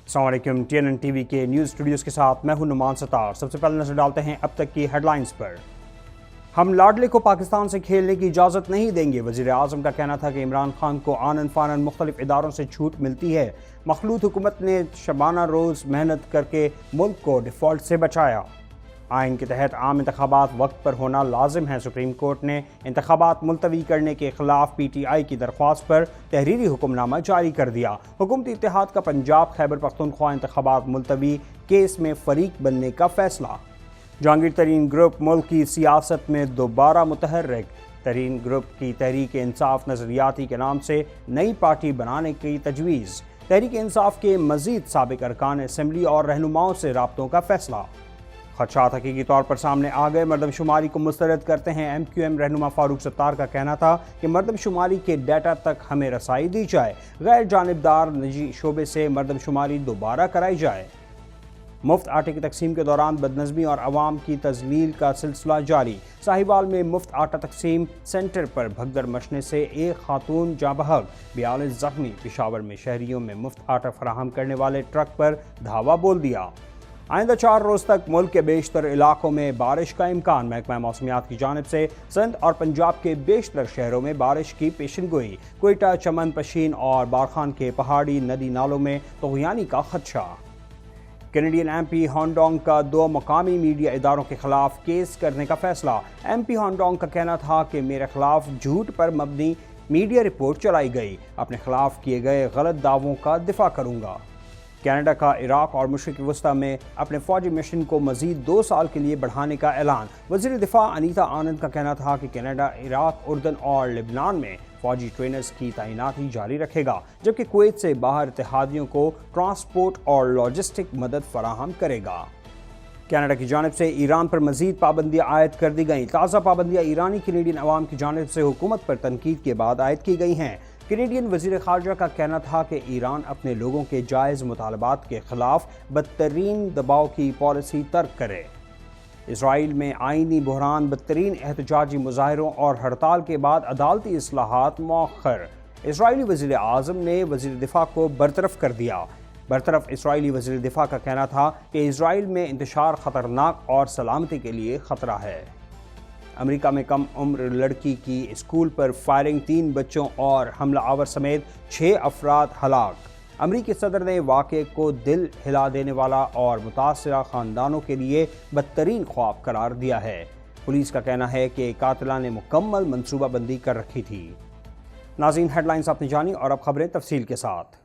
السلام علیکم، TNN T V کے نیوز اسٹوڈیوز کے ساتھ میں ہوں نعمان ستار۔ سب سے پہلے نظر ڈالتے ہیں اب تک کی ہیڈ لائنز پر۔ ہم لاڈلے کو پاکستان سے کھیلنے کی اجازت نہیں دیں گے، وزیر اعظم کا کہنا تھا کہ عمران خان کو آنن فانن مختلف اداروں سے چھوٹ ملتی ہے۔ مخلوط حکومت نے شبانہ روز محنت کر کے ملک کو ڈیفالٹ سے بچایا۔ آئین کے تحت عام انتخابات وقت پر ہونا لازم ہے، سپریم کورٹ نے انتخابات ملتوی کرنے کے خلاف PTI کی درخواست پر تحریری حکم نامہ جاری کر دیا۔ حکومتی اتحاد کا پنجاب خیبر پختونخوا انتخابات ملتوی کیس میں فریق بننے کا فیصلہ۔ جہانگیر ترین گروپ ملک کی سیاست میں دوبارہ متحرک، ترین گروپ کی تحریک انصاف نظریاتی کے نام سے نئی پارٹی بنانے کی تجویز۔ تحریک انصاف کے مزید سابق ارکان اسمبلی اور رہنماؤں سے رابطوں کا فیصلہ۔ خدشات حقیقی طور پر سامنے آ گئے، مردم شماری کو مسترد کرتے ہیں۔ MQM رہنما فاروق ستار کا کہنا تھا کہ مردم شماری کے ڈیٹا تک ہمیں رسائی دی جائے، غیر جانبدار نجی شعبے سے مردم شماری دوبارہ کرائی جائے۔ مفت آٹے کی تقسیم کے دوران بدنظمی اور عوام کی تذلیل کا سلسلہ جاری۔ ساہیوال میں مفت آٹا تقسیم سینٹر پر بھگدڑ مچنے سے ایک خاتون جاں بحق، 42 زخمی۔ پشاور میں شہریوں میں مفت آٹا فراہم کرنے والے ٹرک پر دھاوا بول دیا۔ آئندہ 4 روز تک ملک کے بیشتر علاقوں میں بارش کا امکان، محکمہ موسمیات کی جانب سے سندھ اور پنجاب کے بیشتر شہروں میں بارش کی پیشن گوئی۔ کوئٹہ، چمن، پشین اور بارخان کے پہاڑی ندی نالوں میں طغیانی کا خدشہ۔ کینیڈین MP ہانگ کا 2 مقامی میڈیا اداروں کے خلاف کیس کرنے کا فیصلہ۔ MP ہانگ کا کہنا تھا کہ میرے خلاف جھوٹ پر مبنی میڈیا رپورٹ چلائی گئی، اپنے خلاف کیے گئے غلط دعووں کا دفاع کروں گا۔ کینیڈا کا عراق اور مشرق وسطی میں اپنے فوجی مشن کو مزید 2 سال کے لیے بڑھانے کا اعلان۔ وزیر دفاع انیتا آنند کا کہنا تھا کہ کینیڈا عراق، اردن اور لبنان میں فوجی ٹرینرز کی تعیناتی جاری رکھے گا، جبکہ کویت سے باہر اتحادیوں کو ٹرانسپورٹ اور لاجسٹک مدد فراہم کرے گا۔ کینیڈا کی جانب سے ایران پر مزید پابندیاں عائد کر دی گئیں۔ تازہ پابندیاں ایرانی کینیڈین عوام کی جانب سے حکومت پر تنقید کے بعد عائد کی گئی ہیں۔ کینیڈین وزیر خارجہ کا کہنا تھا کہ ایران اپنے لوگوں کے جائز مطالبات کے خلاف بدترین دباؤ کی پالیسی ترک کرے۔ اسرائیل میں آئینی بحران، بدترین احتجاجی مظاہروں اور ہڑتال کے بعد عدالتی اصلاحات مؤخر۔ اسرائیلی وزیر اعظم نے وزیر دفاع کو برطرف کر دیا۔ برطرف اسرائیلی وزیر دفاع کا کہنا تھا کہ اسرائیل میں انتشار خطرناک اور سلامتی کے لیے خطرہ ہے۔ امریکہ میں کم عمر لڑکی کی اسکول پر فائرنگ، 3 بچوں اور حملہ آور سمیت 6 افراد ہلاک۔ امریکی صدر نے واقعے کو دل ہلا دینے والا اور متاثرہ خاندانوں کے لیے بدترین خواب قرار دیا ہے۔ پولیس کا کہنا ہے کہ قاتلہ نے مکمل منصوبہ بندی کر رکھی تھی۔ ناظرین، ہیڈ لائنز آپ نے جانی اور اب خبریں تفصیل کے ساتھ۔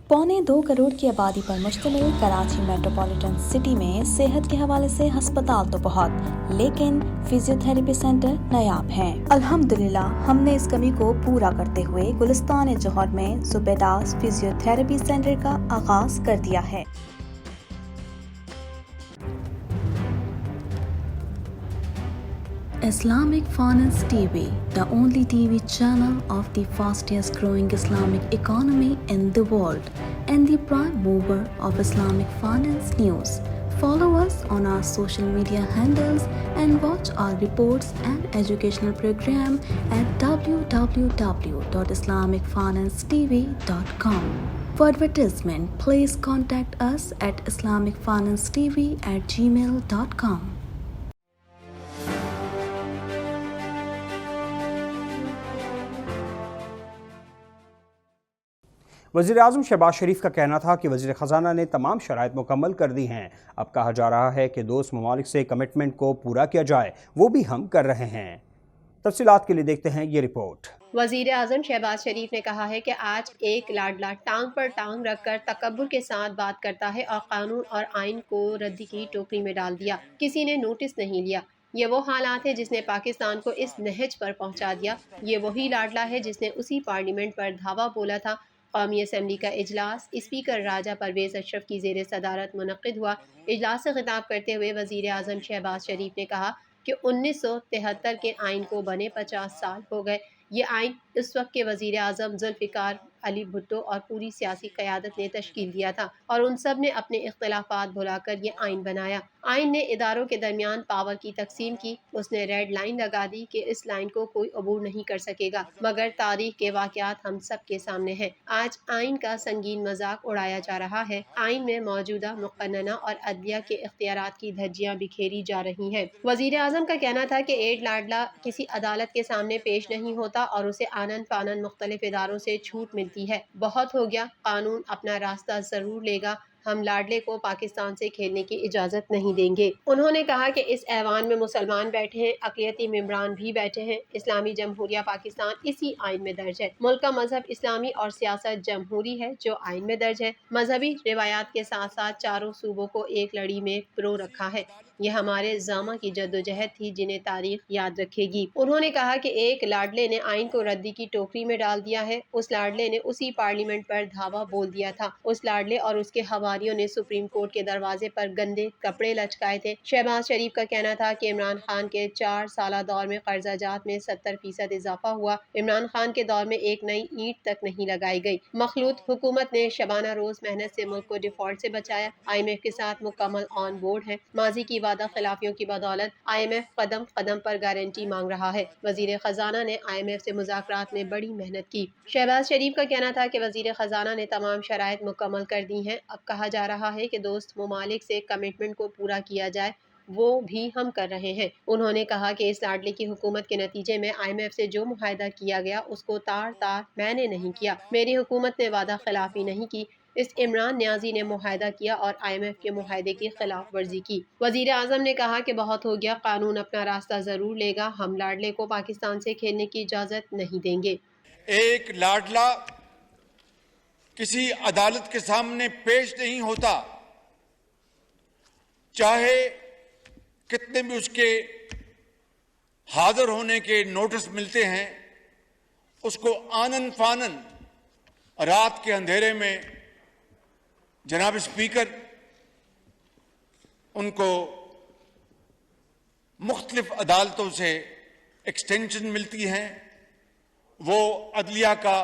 پونے 2 کروڑ کی آبادی پر مشتمل کراچی میٹروپولیٹن سٹی میں صحت کے حوالے سے ہسپتال تو بہت، لیکن فزیوتھراپی سینٹر نایاب ہیں۔ الحمدللہ ہم نے اس کمی کو پورا کرتے ہوئے گلستان جوہر میں زبیداس فزیوتھراپی سینٹر کا آغاز کر دیا ہے۔ Islamic Finance TV, the only TV channel of the fastest growing Islamic economy in the world and the prime mover of Islamic finance news. Follow us on our social media handles and watch our reports and educational program at www.islamicfinancetv.com. For advertisement, please contact us at islamicfinancetv@gmail.com. وزیر اعظم شہباز شریف کا کہنا تھا کہ وزیر خزانہ نے تمام شرائط مکمل کر دی ہیں، اب کہا جا رہا ہے کہ دوست ممالک سے کمٹمنٹ کو پورا کیا جائے، وہ بھی ہم کر رہے ہیں۔ تفصیلات کے لیے دیکھتے ہیں یہ رپورٹ۔ وزیر اعظم شہباز شریف نے کہا ہے کہ آج ایک لاڈلا ٹانگ پر ٹانگ رکھ کر تکبر کے ساتھ بات کرتا ہے اور قانون اور آئین کو ردی کی ٹوکری میں ڈال دیا، کسی نے نوٹس نہیں لیا۔ یہ وہ حالات ہے جس نے پاکستان کو اس نہج پر پہنچا دیا۔ یہ وہی لاڈلا ہے جس نے اسی پارلیمنٹ پر دھاوا بولا تھا۔ قومی اسمبلی کا اجلاس اسپیکر راجہ پرویز اشرف کی زیر صدارت منعقد ہوا۔ اجلاس سے خطاب کرتے ہوئے وزیر اعظم شہباز شریف نے کہا کہ 1973 کے آئین کو بنے 50 سال ہو گئے۔ یہ آئین اس وقت کے وزیر اعظم ذوالفقار علی بھٹو اور پوری سیاسی قیادت نے تشکیل دیا تھا اور ان سب نے اپنے اختلافات بھلا کر یہ آئین بنایا۔ آئین نے اداروں کے درمیان پاور کی تقسیم کی۔ اس نے ریڈ لائن لگا دی کہ اس لائن کو کوئی عبور نہیں کر سکے گا، مگر تاریخ کے واقعات ہم سب کے سامنے ہیں۔ آج آئین کا سنگین مذاق اڑایا جا رہا ہے۔ آئین میں موجودہ مقننہ اور عدلیہ کے اختیارات کی دھجیاں بکھیری جا رہی ہیں۔ وزیر اعظم کا کہنا تھا کہ ایک لاڈلا کسی عدالت کے سامنے پیش نہیں ہوتا اور اسے آنن فانن مختلف اداروں سے چھوٹ ملتی ہے۔ بہت ہو گیا، قانون اپنا راستہ ضرور لے گا، ہم لاڈلے کو پاکستان سے کھیلنے کی اجازت نہیں دیں گے۔ انہوں نے کہا کہ اس ایوان میں مسلمان بیٹھے ہیں، اقلیتی ممبران بھی بیٹھے ہیں۔ اسلامی جمہوریہ پاکستان اسی آئین میں درج ہے۔ ملک کا مذہب اسلامی اور سیاست جمہوری ہے جو آئین میں درج ہے۔ مذہبی روایات کے ساتھ ساتھ چاروں صوبوں کو ایک لڑی میں پرو رکھا ہے۔ یہ ہمارے زعما کی جدوجہد تھی جنہیں تاریخ یاد رکھے گی۔ انہوں نے کہا کہ ایک لاڈلے نے آئین کو ردی کی ٹوکری میں ڈال دیا ہے۔ اس لاڈلے نے اسی پارلیمنٹ پر دھاوا بول دیا تھا۔ اس لاڈلے اور اس کے حواریوں نے سپریم کورٹ کے دروازے پر گندے کپڑے لٹکائے تھے۔ شہباز شریف کا کہنا تھا کہ عمران خان کے 4 سالہ دور میں قرضہ جات میں 70% اضافہ ہوا۔ عمران خان کے دور میں ایک نئی اینٹ تک نہیں لگائی گئی۔ مخلوط حکومت نے شبانہ روز محنت سے ملک کو ڈیفالٹ سے بچایا۔ IMF کے ساتھ مکمل آن بورڈ ہے۔ ماضی کی وعدہ خلافیوں کی بدولت IMF قدم قدم پر گارنٹی مانگ رہا ہے۔ وزیر خزانہ نے IMF سے مذاکرات میں بڑی محنت کی۔ شہباز شریف کا کہنا تھا کہ وزیر خزانہ نے تمام شرائط مکمل کر دی ہیں۔ اب کہا جا رہا ہے کہ دوست ممالک سے کمٹمنٹ کو پورا کیا جائے، وہ بھی ہم کر رہے ہیں۔ انہوں نے کہا کہ اس لاڈلے کی حکومت کے نتیجے میں IMF سے جو معاہدہ کیا گیا اس کو تار تار میں نے نہیں کیا۔ میری حکومت نے وعدہ خلافی نہیں کی۔ اس عمران نیازی نے معاہدہ کیا اور IMF کے معاہدے کی خلاف ورزی کی۔ وزیر اعظم نے کہا کہ بہت ہو گیا، قانون اپنا راستہ ضرور لے گا، ہم لاڈلے کو پاکستان سے کھیلنے کی اجازت نہیں دیں گے۔ ایک لاڈلا کسی عدالت کے سامنے پیش نہیں ہوتا، چاہے کتنے بھی اس کے حاضر ہونے کے نوٹس ملتے ہیں، اس کو آنن فانن رات کے اندھیرے میں جناب اسپیکر ان کو مختلف عدالتوں سے ایکسٹینشن ملتی ہیں، وہ عدلیہ کا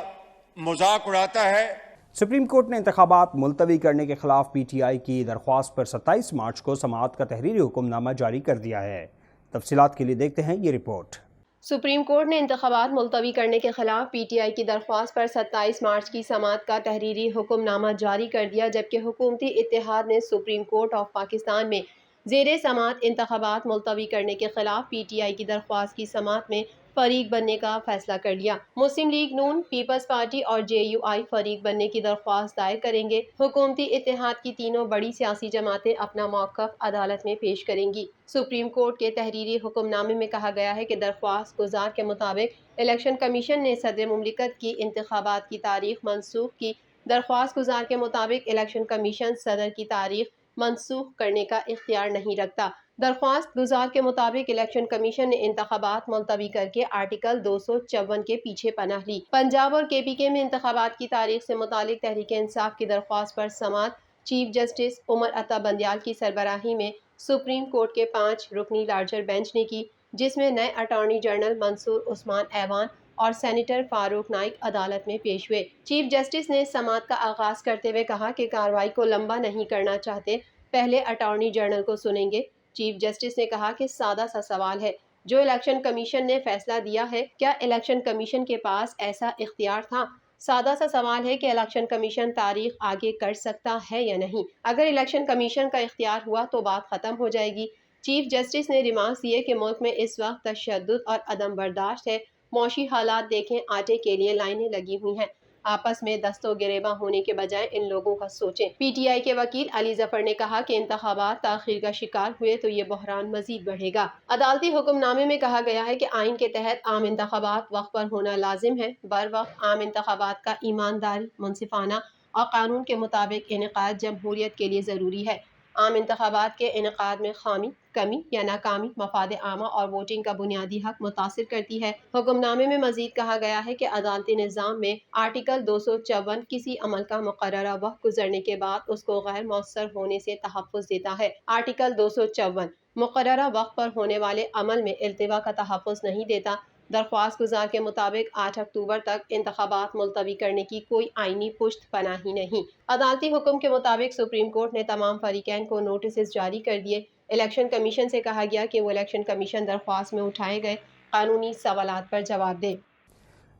مذاق اڑاتا ہے۔ سپریم کورٹ نے انتخابات ملتوی کرنے کے خلاف PTI کی درخواست پر 27 مارچ کو سماعت کا تحریری حکم نامہ جاری کر دیا ہے۔ تفصیلات کے لیے دیکھتے ہیں یہ رپورٹ۔ سپریم کورٹ نے انتخابات ملتوی کرنے کے خلاف PTI کی درخواست پر 27 مارچ کی سماعت کا تحریری حکم نامہ جاری کر دیا، جبکہ حکومتی اتحاد نے سپریم کورٹ آف پاکستان میں زیر سماعت انتخابات ملتوی کرنے کے خلاف PTI کی درخواست کی سماعت میں فریق بننے کا فیصلہ کر لیا۔ مسلم لیگ نون، پیپلز پارٹی اور JUI فریق بننے کی درخواست دائر کریں گے۔ حکومتی اتحاد کی تینوں بڑی سیاسی جماعتیں اپنا موقف عدالت میں پیش کریں گی۔ سپریم کورٹ کے تحریری حکم نامے میں کہا گیا ہے کہ درخواست گزار کے مطابق الیکشن کمیشن نے صدر مملکت کی انتخابات کی تاریخ منسوخ کی۔ درخواست گزار کے مطابق الیکشن کمیشن صدر کی تاریخ منسوخ کرنے کا اختیار نہیں رکھتا۔ درخواست گزار کے مطابق الیکشن کمیشن نے انتخابات ملتوی کر کے آرٹیکل 254 کے پیچھے پناہ لی۔ پنجاب اور KPK میں انتخابات کی تاریخ سے متعلق تحریک انصاف کی درخواست پر سماعت چیف جسٹس عمر عطا بندیال کی سربراہی میں سپریم کورٹ کے 5 رکنی لارجر بینچ نے کی، جس میں نئے اٹارنی جنرل منصور عثمان ایوان اور سینیٹر فاروق نائک عدالت میں پیش ہوئے۔ چیف جسٹس نے سماعت کا آغاز کرتے ہوئے کہا کہ کارروائی کو لمبا نہیں کرنا چاہتے، پہلے اٹارنی جنرل کو سنیں گے۔ چیف جسٹس نے کہا کہ سادہ سا سوال ہے، جو الیکشن کمیشن نے فیصلہ دیا ہے، کیا الیکشن کمیشن کے پاس ایسا اختیار تھا؟ سادہ سا سوال ہے کہ الیکشن کمیشن تاریخ آگے کر سکتا ہے یا نہیں۔ اگر الیکشن کمیشن کا اختیار ہوا تو بات ختم ہو جائے گی۔ چیف جسٹس نے ریمارکس دیے کہ ملک میں اس وقت تشدد اور عدم برداشت ہے۔ معاشی حالات دیکھیں، آٹے کے لیے لائنیں لگی ہوئی ہیں۔ آپس میں دست و گریباں ہونے کے بجائے ان لوگوں کا سوچیں۔ PTI کے وکیل علی ظفر نے کہا کہ انتخابات تاخیر کا شکار ہوئے تو یہ بحران مزید بڑھے گا۔ عدالتی حکم نامے میں کہا گیا ہے کہ آئین کے تحت عام انتخابات وقت پر ہونا لازم ہے۔ بر وقت عام انتخابات کا ایمانداری، منصفانہ اور قانون کے مطابق انعقاد جمہوریت کے لیے ضروری ہے۔ عام انتخابات کے انعقاد میں خامی، کمی یا ناکامی مفاد عامہ اور ووٹنگ کا بنیادی حق متاثر کرتی ہے۔ حکم نامے میں مزید کہا گیا ہے کہ عدالتی نظام میں آرٹیکل 254 کسی عمل کا مقررہ وقت گزرنے کے بعد اس کو غیر مؤثر ہونے سے تحفظ دیتا ہے۔ آرٹیکل 254 مقررہ وقت پر ہونے والے عمل میں التوا کا تحفظ نہیں دیتا، درخواست گزار کے مطابق 8 اکتوبر تک انتخابات ملتوی کرنے کی کوئی آئینی پشت پناہی نہیں۔ عدالتی حکم کے مطابق سپریم کورٹ نے تمام فریقین کو نوٹسز جاری کر دیے۔ الیکشن کمیشن سے کہا گیا کہ وہ الیکشن کمیشن درخواست میں اٹھائے گئے قانونی سوالات پر جواب دے۔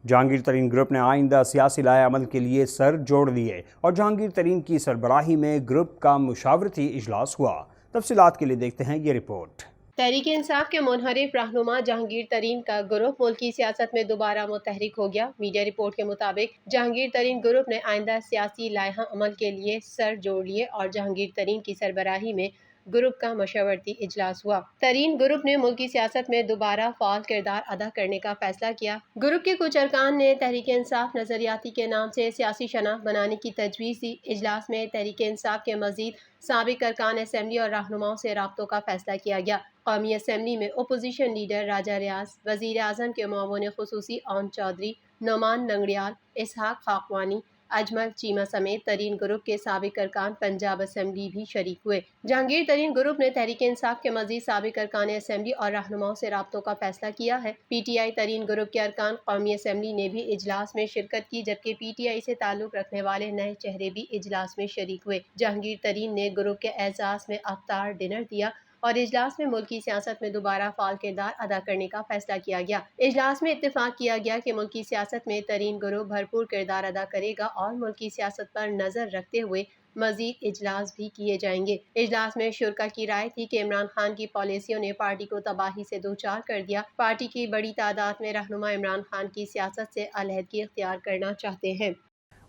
جہانگیر ترین گروپ نے آئندہ سیاسی لائے عمل کے لیے سر جوڑ دیے اور جہانگیر ترین کی سربراہی میں گروپ کا مشاورتی اجلاس ہوا۔ تفصیلات کے لیے دیکھتے ہیں یہ رپورٹ۔ تحریک انصاف کے منحرف رہنما جہانگیر ترین کا گروپ ملکی سیاست میں دوبارہ متحرک ہو گیا۔ میڈیا رپورٹ کے مطابق جہانگیر ترین گروپ نے آئندہ سیاسی لائحہ عمل کے لیے سر جوڑ لیے اور جہانگیر ترین کی سربراہی میں گروپ کا مشاورتی اجلاس ہوا۔ ترین گروپ نے ملکی سیاست میں دوبارہ فعال کردار ادا کرنے کا فیصلہ کیا۔ گروپ کے کچھ ارکان نے تحریک انصاف نظریاتی کے نام سے سیاسی شناخت بنانے کی تجویز دی۔ اجلاس میں تحریک انصاف کے مزید سابق ارکان اسمبلی اور رہنماؤں سے رابطوں کا فیصلہ کیا گیا۔ قومی اسمبلی میں اپوزیشن لیڈر راجہ ریاض، وزیر اعظم کے معاون خصوصی اون چودھری، نعمان ننگریال، اسحاق خاقوانی، اجمل چیمہ سمیت ترین گروپ کے سابق ارکان پنجاب اسمبلی بھی شریک ہوئے۔ جہانگیر ترین گروپ نے تحریک انصاف کے مزید سابق ارکان اسمبلی اور رہنماؤں سے رابطوں کا فیصلہ کیا ہے۔ P T I Tareen group کے ارکان قومی اسمبلی نے بھی اجلاس میں شرکت کی، جبکہ پی ٹی آئی سے تعلق رکھنے والے نئے چہرے بھی اجلاس میں شریک ہوئے۔ جہانگیر ترین نے گروپ کے اعزاز میں افطار ڈنر دیا اور اجلاس میں ملکی سیاست میں دوبارہ فعال کردار ادا کرنے کا فیصلہ کیا گیا۔ اجلاس میں اتفاق کیا گیا کہ ملکی سیاست میں ترین گروپ بھرپور کردار ادا کرے گا اور ملکی سیاست پر نظر رکھتے ہوئے مزید اجلاس بھی کیے جائیں گے۔ اجلاس میں شرکا کی رائے تھی کہ عمران خان کی پالیسیوں نے پارٹی کو تباہی سے دوچار کر دیا۔ پارٹی کی بڑی تعداد میں رہنما عمران خان کی سیاست سے علیحدگی اختیار کرنا چاہتے ہیں۔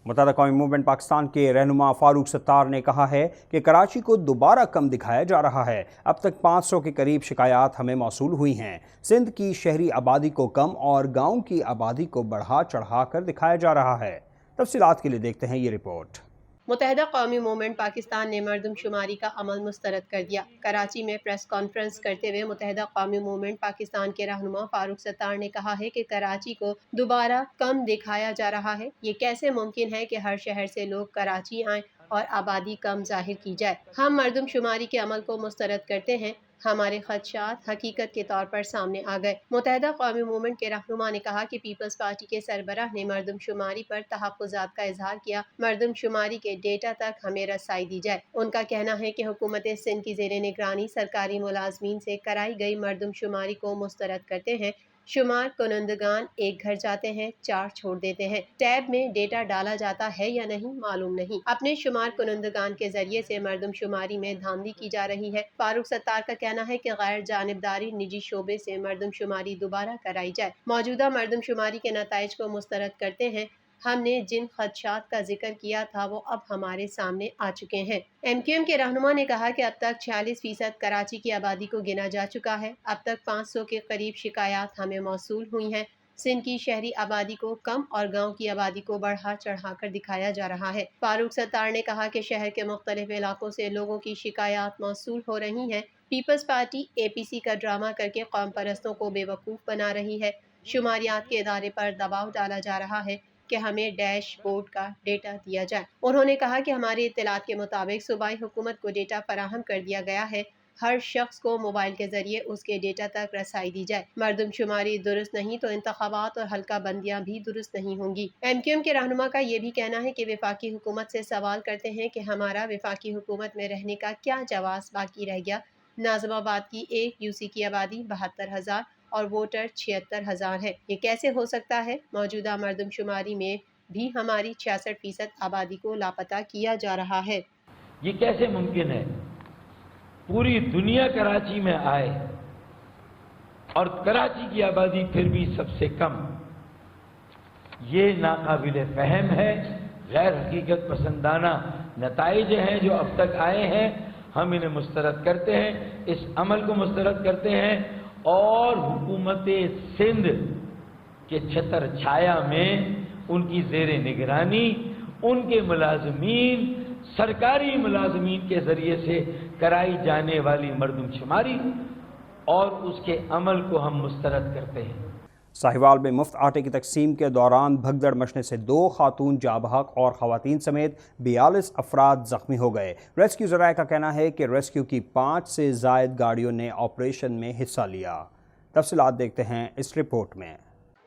متحدہ قومی موومنٹ پاکستان کے رہنما فاروق ستار نے کہا ہے کہ کراچی کو دوبارہ کم دکھایا جا رہا ہے۔ اب تک 500 کے قریب شکایات ہمیں موصول ہوئی ہیں۔ سندھ کی شہری آبادی کو کم اور گاؤں کی آبادی کو بڑھا چڑھا کر دکھایا جا رہا ہے۔ تفصیلات کے لیے دیکھتے ہیں یہ رپورٹ۔ متحدہ قومی موومنٹ پاکستان نے مردم شماری کا عمل مسترد کر دیا۔ کراچی میں پریس کانفرنس کرتے ہوئے متحدہ قومی موومنٹ پاکستان کے رہنما فاروق ستار نے کہا ہے کہ کراچی کو دوبارہ کم دکھایا جا رہا ہے۔ یہ کیسے ممکن ہے کہ ہر شہر سے لوگ کراچی آئیں اور آبادی کم ظاہر کی جائے؟ ہم مردم شماری کے عمل کو مسترد کرتے ہیں۔ ہمارے خدشات حقیقت کے طور پر سامنے آ گئے۔ متحدہ قومی موومنٹ کے رہنما نے کہا کہ پیپلز پارٹی کے سربراہ نے مردم شماری پر تحفظات کا اظہار کیا۔ مردم شماری کے ڈیٹا تک ہمیں رسائی دی جائے۔ ان کا کہنا ہے کہ حکومت سندھ کی زیر نگرانی سرکاری ملازمین سے کرائی گئی مردم شماری کو مسترد کرتے ہیں۔ شمار کنندگان ایک گھر جاتے ہیں، 4 چھوڑ دیتے ہیں۔ ٹیب میں ڈیٹا ڈالا جاتا ہے یا نہیں معلوم نہیں۔ اپنے شمار کنندگان کے ذریعے سے مردم شماری میں دھاندلی کی جا رہی ہے۔ فاروق ستار کا کہنا ہے کہ غیر جانبداری نجی شعبے سے مردم شماری دوبارہ کرائی جائے۔ موجودہ مردم شماری کے نتائج کو مسترد کرتے ہیں۔ ہم نے جن خدشات کا ذکر کیا تھا وہ اب ہمارے سامنے آ چکے ہیں۔ ایم کیو ایم کے رہنما نے کہا کہ اب تک 46% کراچی کی آبادی کو گنا جا چکا ہے۔ اب تک 500 کے قریب شکایات ہمیں موصول ہوئی ہیں۔ سندھ کی شہری آبادی کو کم اور گاؤں کی آبادی کو بڑھا چڑھا کر دکھایا جا رہا ہے۔ فاروق ستار نے کہا کہ شہر کے مختلف علاقوں سے لوگوں کی شکایات موصول ہو رہی ہیں۔ پیپلز پارٹی اے پی سی کا ڈرامہ کر کے قوم پرستوں کو بے وقوف بنا رہی ہے۔ شماریات کے ادارے پر دباؤ ڈالا جا رہا ہے کہ ہمیں ڈیش بورڈ کا ڈیٹا دیا جائے۔ انہوں نے کہا کہ ہماری اطلاعات کے مطابق صوبائی حکومت کو ڈیٹا فراہم کر دیا گیا ہے۔ ہر شخص کو موبائل کے ذریعے اس کے ڈیٹا تک رسائی دی جائے۔ مردم شماری درست نہیں تو انتخابات اور حلقہ بندیاں بھی درست نہیں ہوں گی۔ ایم کیو ایم کے رہنما کا یہ بھی کہنا ہے کہ وفاقی حکومت سے سوال کرتے ہیں کہ ہمارا وفاقی حکومت میں رہنے کا کیا جواز باقی رہ گیا۔ ناظم آباد کی ایک یو سی کی آبادی 72,000 اور ووٹر 76,000 ہے۔ یہ کیسے ہو سکتا ہے؟ موجودہ مردم شماری میں بھی ہماری 66% آبادی کو لاپتہ کیا جا رہا ہے۔ یہ کیسے ممکن ہے؟ پوری دنیا کراچی میں آئے اور کراچی کی آبادی پھر بھی سب سے کم۔ یہ ناقابل فہم ہے، غیر حقیقت پسندانہ نتائج ہیں جو اب تک آئے ہیں۔ ہم انہیں مسترد کرتے ہیں، اس عمل کو مسترد کرتے ہیں اور حکومت سندھ کے چھتر چھایا میں ان کی زیر نگرانی ان کے ملازمین، سرکاری ملازمین کے ذریعے سے کرائی جانے والی مردم شماری اور اس کے عمل کو ہم مسترد کرتے ہیں۔ ساہیوال میں مفت آٹے کی تقسیم کے دوران بھگدڑ مچنے سے 2 خاتون جاں بحق اور خواتین سمیت 42 افراد زخمی ہو گئے۔ ریسکیو ذرائع کا کہنا ہے کہ ریسکیو کی 5 سے زائد گاڑیوں نے آپریشن میں حصہ لیا۔ تفصیلات دیکھتے ہیں اس رپورٹ میں۔